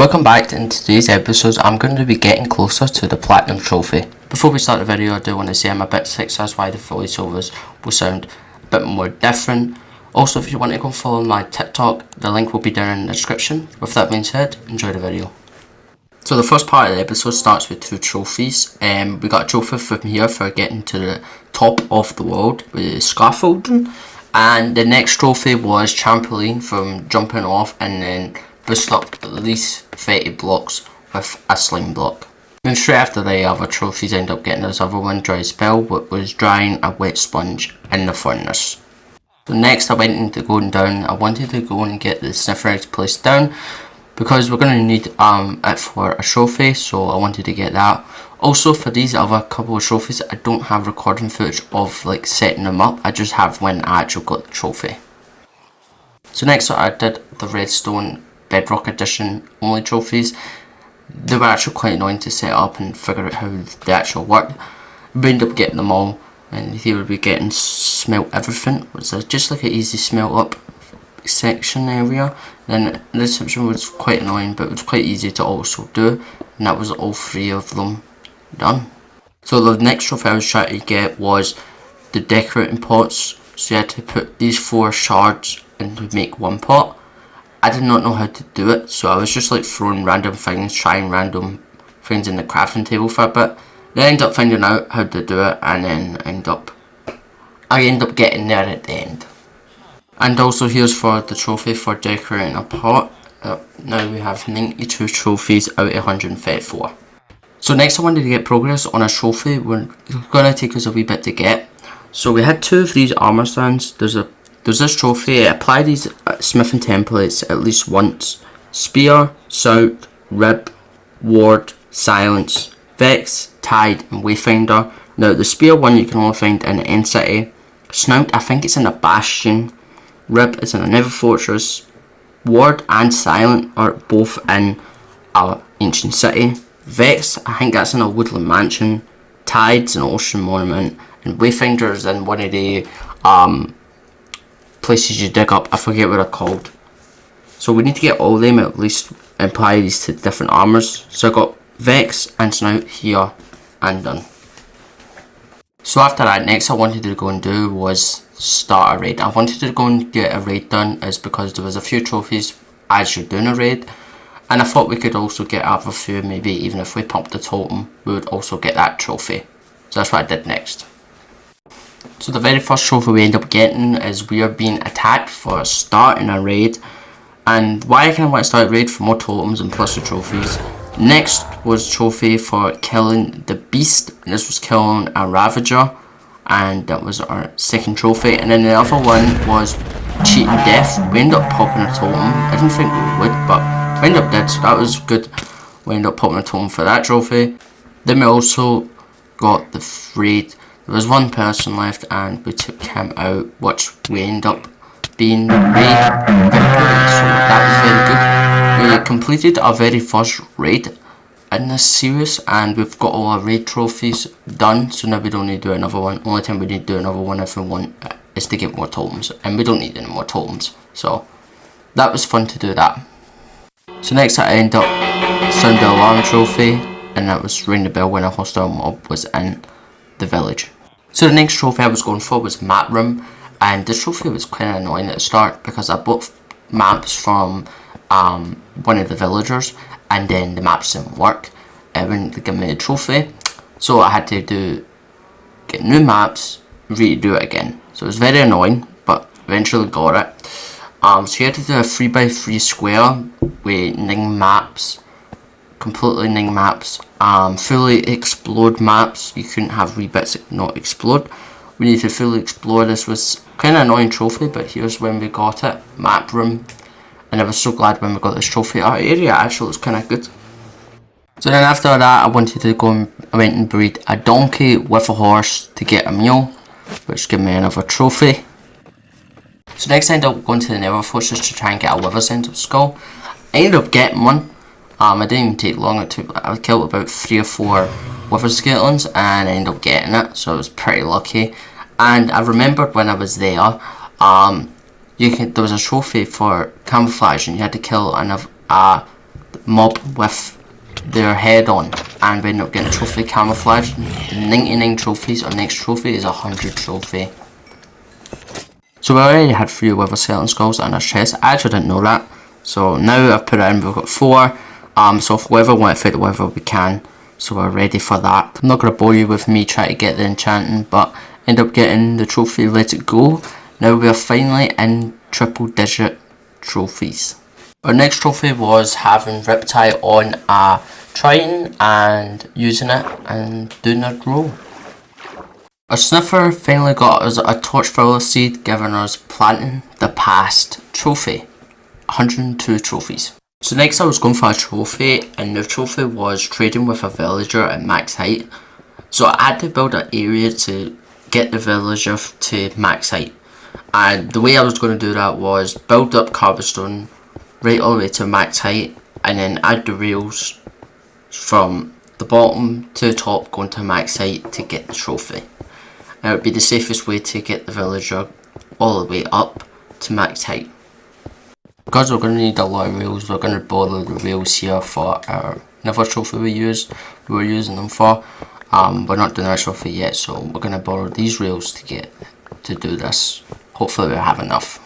Welcome back. In today's episode, I'm going to be getting closer to the Platinum Trophy. Before we start the video, I do want to say I'm a bit sick, so that's why the voiceovers will sound a bit more different. Also, if you want to go follow my TikTok, the link will be down in the description. With that being said, enjoy the video. So the first part of the episode starts with two trophies. We got a trophy from here for getting to the top of the world with scaffolding. And the next trophy was trampoline from jumping off and then boost up at least 30 blocks with a slime block. Then straight after the other trophies end up getting this other one, dry spell, which was drying a wet sponge in the furnace. So next I went into going down. I wanted to go and get the sniffer eggs placed down because we're going to need it for a trophy, so I wanted to get that. Also for these other couple of trophies, I don't have recording footage of like setting them up, I just have when I actually got the trophy. So next I did the redstone Bedrock Edition only trophies. They were actually quite annoying to set up and figure out how they actually worked. We ended up getting them all, and here we'll be getting smelt everything, which is just like an easy smelt up section area. Then this section was quite annoying, but it was quite easy to also do, and that was all three of them done. So the next trophy I was trying to get was the decorating pots. So you had to put these 4 shards in to make one pot. I did not know how to do it, so I was just like throwing random things, trying random things in the crafting table for a bit. Then I ended up finding out how to do it, and then I end up getting there at the end. And also here's for the trophy for decorating a pot. Now we have 92 trophies out of 134. So next I wanted to get progress on a trophy. We're going to take us a wee bit to get. So we had 2 of these armor stands. There's this trophy. Apply these smithing templates at least once. Spear, Sout, Rib, Ward, Silence, Vex, Tide and Wayfinder. Now the Spear one you can only find in the End City. Snout, I think it's in a Bastion. Rib is in a Nether Fortress. Ward and Silent are both in a Ancient City. Vex, I think that's in a Woodland Mansion. Tide's an Ocean Monument. And Wayfinder is in one of the places you dig up, I forget what they're called. So we need to get all of them, at least apply these to different armors. So I got Vex and Snout here and done. So after that, next I wanted to go and do was start a raid. I wanted to go and get a raid done is because there was a few trophies as you're doing a raid, and I thought we could also get other few, maybe even if we pumped the totem we would also get that trophy. So that's what I did next. So the very first trophy we end up getting is we are being attacked for starting a raid. And why I kind of want to start a raid for more totems and plus the trophies. Next was trophy for killing the beast. And this was killing a Ravager. And that was our second trophy. And then the other one was cheating death. We ended up popping a totem. I didn't think we would, but we ended up dead, so that was good. We ended up popping a totem for that trophy. Then we also got the raid. There was one person left and we took him out, which we ended up being raid victory, so that was very good. We completed our very first raid in this series and we've got all our raid trophies done, so now we don't need to do another one. Only time we need to do another one if we want is to get more totems, and we don't need any more totems, so that was fun to do that. So next I ended up sound the alarm trophy, and that was ring the bell when a hostile mob was in the village. So the next trophy I was going for was map room, and this trophy was kind of annoying at the start because I bought maps from one of the villagers and then the maps didn't work. It wouldn't give me the trophy, so I had to get new maps, redo it again. So it was very annoying, but eventually got it. So you had to do a 3x3 square with 9 maps. Completely 9 maps, fully explode maps. You couldn't have wee bits not explode. We need to fully explore. This was kind of annoying trophy, but here's when we got it, map room, and I was so glad when we got this trophy. Our area actually was kind of good. So then after that I wanted to go and I went and breed a donkey with a horse to get a meal, which gave me another trophy. So next I ended up going to the Nether Fortress to try and get a Wither Center skull. I ended up getting one. I didn't even take long. I killed about 3 or 4 Wither skeletons and I ended up getting it, so I was pretty lucky. And I remembered when I was there, there was a trophy for camouflage and you had to kill a mob with their head on, and we end up getting a trophy camouflage. 99 trophies. Our next trophy is 100 trophy. So we already had 3 wither skeleton skulls in our chest. I actually didn't know that. So now I've put it in, we've got 4. So if we ever want to fight the wither, we can. So we're ready for that. I'm not going to bore you with me trying to get the enchanting, but end up getting the trophy Let It Go. Now we are finally in triple digit trophies. Our next trophy was having Riptide on a Triton and using it and doing a roll. Our sniffer finally got us a torch filler seed, giving us planting the past trophy. 102 trophies. So next I was going for a trophy, and the trophy was trading with a villager at max height. So I had to build an area to get the villager to max height. And the way I was going to do that was build up cobblestone right all the way to max height, and then add the rails from the bottom to the top going to max height to get the trophy. And it would be the safest way to get the villager all the way up to max height. Because we're going to need a lot of rails, we're going to borrow the rails here for our another trophy we were using them for. We're not doing our trophy yet, so we're going to borrow these rails to do this. Hopefully we have enough.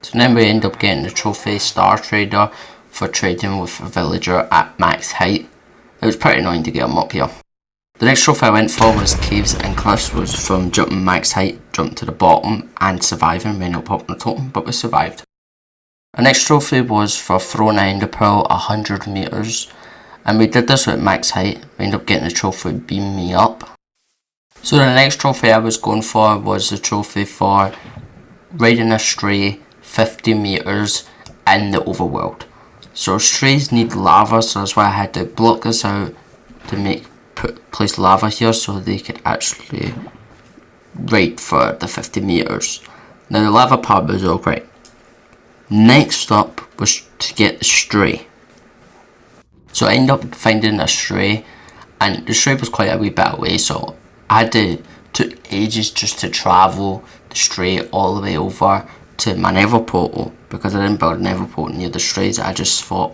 So then we end up getting the trophy Star Trader for trading with a villager at max height. It was pretty annoying to get him up here. The next trophy I went for was Caves and Cliffs, was from jumping max height, jumping to the bottom and surviving. We ended up popping the totem, but we survived. Our next trophy was for throwing an ender pearl 100 meters, and we did this at max height. We ended up getting the trophy Beam Me Up. So the next trophy I was going for was the trophy for riding a stray 50 meters in the overworld. So strays need lava, so that's why I had to block this out to place lava here so they could actually ride for the 50 meters. Now the lava part was alright. Next up was to get the stray. So I ended up finding a stray, and the stray was quite a wee bit away, so I took ages just to travel the stray all the way over to my nether portal, because I didn't build a nether portal near the strays. I just thought,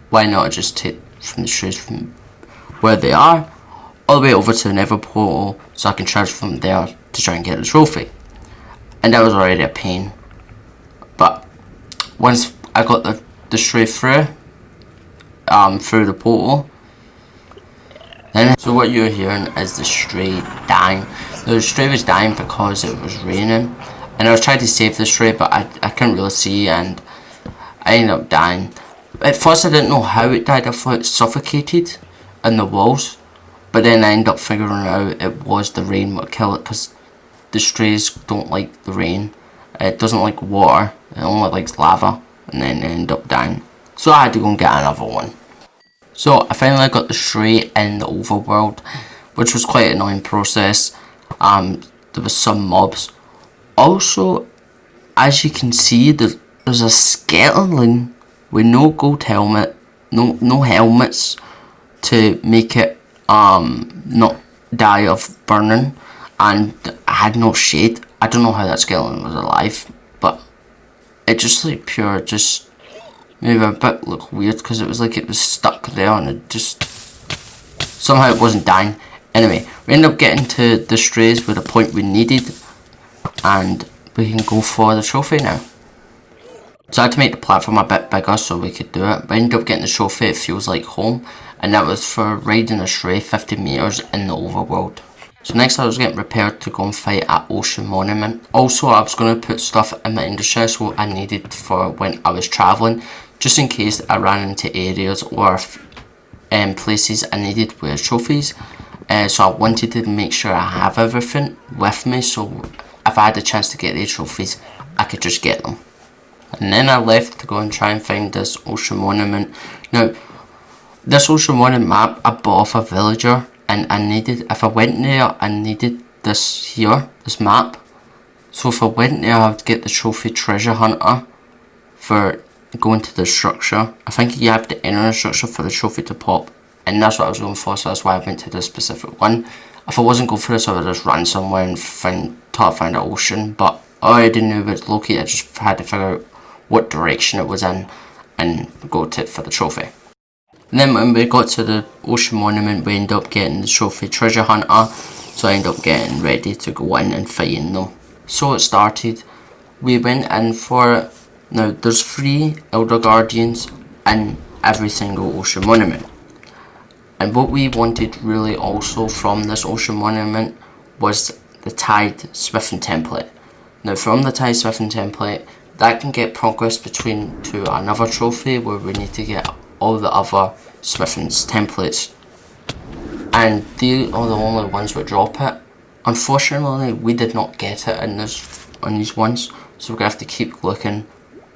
why not just take from the strays from where they are all the way over to the nether portal, so I can charge from there to try and get the trophy. And that was already a pain, but once I got the stray through the portal, then so what you're hearing is the stray dying. Now, the stray was dying because it was raining, and I was trying to save the stray, but I couldn't really see, and I ended up dying. At first I didn't know how it died. I thought it suffocated in the walls, but then I ended up figuring out it was the rain that killed it, because the strays don't like the rain. It doesn't like water, it only likes lava, and then they end up dying. So I had to go and get another one. So I finally got the stray in the overworld, which was quite an annoying process. There was some mobs. Also, as you can see, there's a skeleton with no gold helmet, no helmets to make it not die of burning, and I had no shade. I don't know how that skeleton was alive, but it just like pure just maybe a bit look weird, because it was like it was stuck there and it just somehow it wasn't dying. Anyway, we ended up getting to the strays with the point we needed, and we can go for the trophy now. So I had to make the platform a bit bigger so we could do it. We ended up getting the trophy It Feels Like Home, and that was for riding a stray 50 meters in the overworld. So next I was getting prepared to go and fight at Ocean Monument. Also I was going to put stuff in my ender chest what I needed for when I was travelling, just in case I ran into areas or places I needed with trophies. So I wanted to make sure I have everything with me, so if I had the chance to get these trophies, I could just get them. And then I left to go and try and find this Ocean Monument. Now, this Ocean Monument map I bought off a villager, and if I went there, I needed this map. So if I went there, I would get the trophy Treasure Hunter for going to the structure. I think you have to enter the structure for the trophy to pop, and that's what I was going for, so that's why I went to this specific one. If I wasn't going for this, I would just run somewhere and try to find an ocean, but I already knew where it's located. I just had to figure out what direction it was in and go to it for the trophy. And then when we got to the Ocean Monument, we ended up getting the trophy Treasure Hunter, so I ended up getting ready to go in and fighting them. So it started, we went in for it. Now there's 3 Elder Guardians in every single Ocean Monument. And what we wanted really also from this Ocean Monument was the Tide Smithing template. Now from the Tide Smithing template, that can get progress between to another trophy where we need to get all the other Smithing's templates. And they are the only ones that drop it. Unfortunately, we did not get it on these ones, so we're going to have to keep looking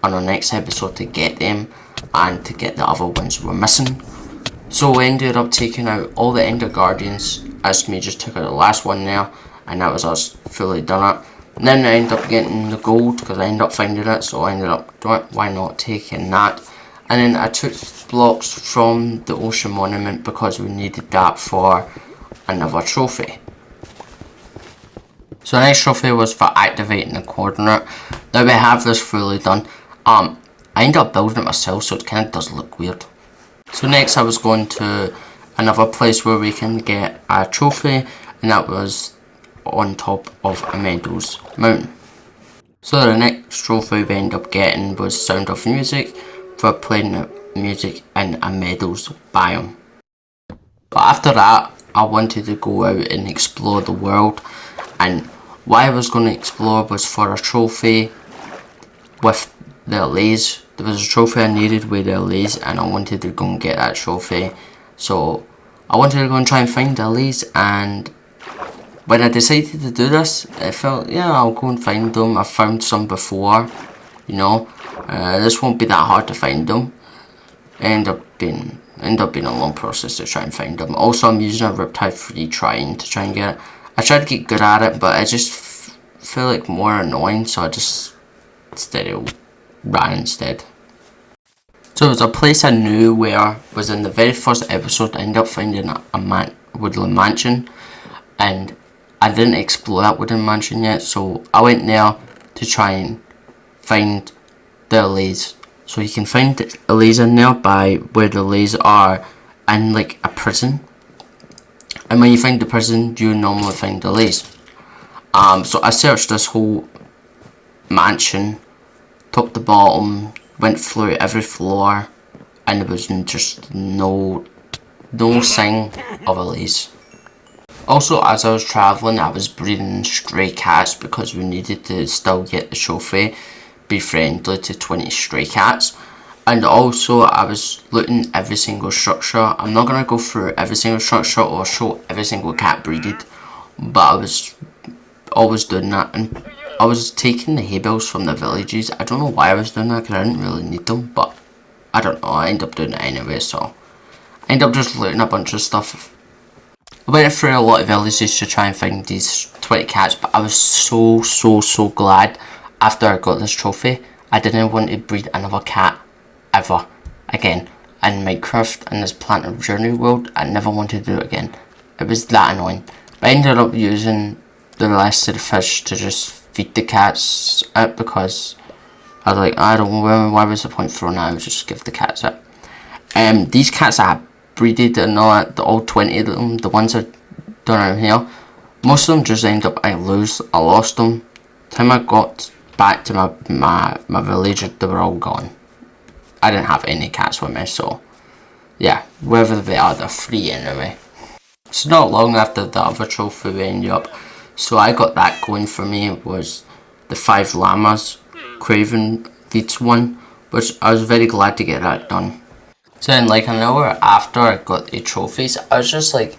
on our next episode to get them and to get the other ones we're missing. So we ended up taking out all the Ender Guardians, as me just took out the last one there, and that was us fully done it. And then I ended up getting the gold because I ended up finding it, so I ended up doing it. Why not taking that? And then I took blocks from the Ocean Monument because we needed that for another trophy. So the next trophy was for activating the coordinate. Now we have this fully done. I ended up building it myself, so it kind of does look weird. So next I was going to another place where we can get a trophy, and that was on top of a Meadows Mountain. So the next trophy we ended up getting was Sound of Music for playing the music in a Meadows biome. But after that, I wanted to go out and explore the world, and why I was going to explore was for a trophy with the Allays. There was a trophy I needed with the Allays, and I wanted to go and get that trophy. So I wanted to go and try and find the Allays, and when I decided to do this, I felt, yeah, I'll go and find them. I've found some before, you know. This won't be that hard to find them. It ended up being a long process to try and find them. Also, I'm using a Riptide 3 trying to get it. I tried to get good at it, but I just feel like more annoying, so I just ran instead. So it was a place I knew where was in the very first episode. I ended up finding a woodland mansion, and I didn't explore that woodland mansion yet, so I went there to try and find the Allays. So you can find the Allays in there by where the Allays are in like a prison. And when you find the prison, you normally find the Allays. So I searched this whole mansion, top to bottom, went through every floor, and there was just no sign of Allays. Also, as I was travelling, I was breeding stray cats because we needed to still get the trophy, be friendly to 20 stray cats. And also, I was looting every single structure. I'm not going to go through every single structure or show every single cat breeded, but I was always doing that. And I was taking the hay bales from the villages. I don't know why I was doing that because I didn't really need them, but I don't know. I ended up doing it anyway, so I ended up just looting a bunch of stuff. I went through a lot of villages to try and find these 20 cats, but I was so glad after I got this trophy. I didn't want to breed another cat ever again in Minecraft in this Planet Journey world. I never wanted to do it again. It was that annoying. But I ended up using the rest of the fish to just feed the cats it because I was like, I don't know, why was the point throwing it out? Just give the cats it. These cats I breeded and all 20 of them, the ones I done out here, most of them just end up, I lost them. Time I got back to my village, they were all gone. I didn't have any cats with me, so yeah, wherever they are, they're free anyway. So not long after the other trophy we ended up, so I got that going for me, was the 5 llamas, Craven leads one, which I was very glad to get that done. So then like an hour after I got the trophies, I was just like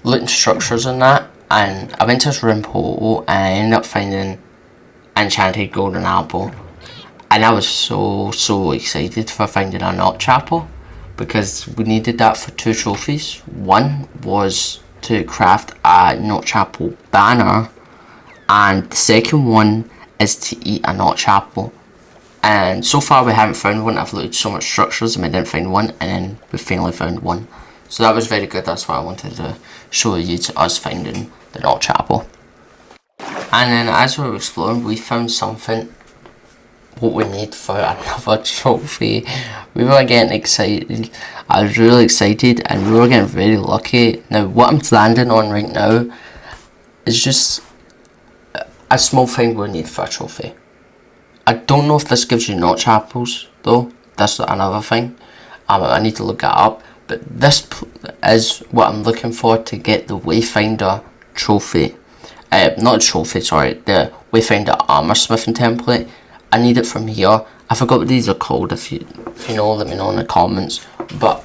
looting structures and that, and I went to Rimpoto and I ended up finding enchanted golden apple, and I was so excited for finding a notch apple because we needed that for 2 trophies. One was to craft a notch apple banner, and the second one is to eat a notch apple. And so far we haven't found one. I've looted so much structures and we didn't find one, and then we finally found one. So that was very good. That's why I wanted to show you us finding the notch apple. And then as we were exploring, we found something what we need for another trophy. We were getting excited. I was really excited and we were getting very lucky. Now what I'm landing on right now is just a small thing we need for a trophy. I don't know if this gives you notch apples though. That's another thing. I need to look it up. But this is what I'm looking for to get the Wayfinder trophy. Not a trophy, sorry. The Wayfinder armor smithing template. I need it from here. I forgot what these are called. If you know, let me know in the comments. But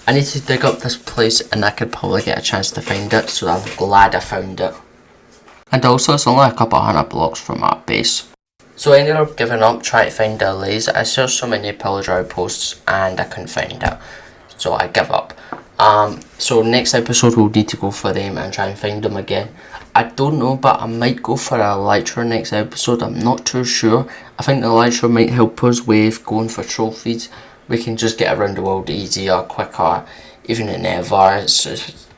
I need to dig up this place and I could probably get a chance to find it. So I'm glad I found it. And also it's only a couple of 100 blocks from our base. So I ended up giving up trying to find a laser. I searched so many pillager outposts and I couldn't find it. So I give up. So next episode we'll need to go for them and try and find them again. I don't know, but I might go for a elytra next episode. I'm not too sure. I think the elytra might help us with going for trophies. We can just get around the world easier, quicker, even in Ever. It's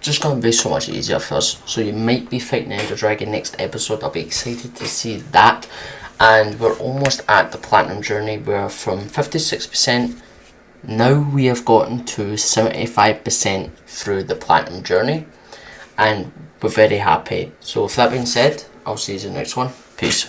just going to be so much easier for us. So you might be fighting Ender Dragon next episode. I'll be excited to see that. And we're almost at the platinum journey. We're from 56%. Now we have gotten to 75% through the platinum journey. And we're very happy. So with that being said, I'll see you in the next one. Peace.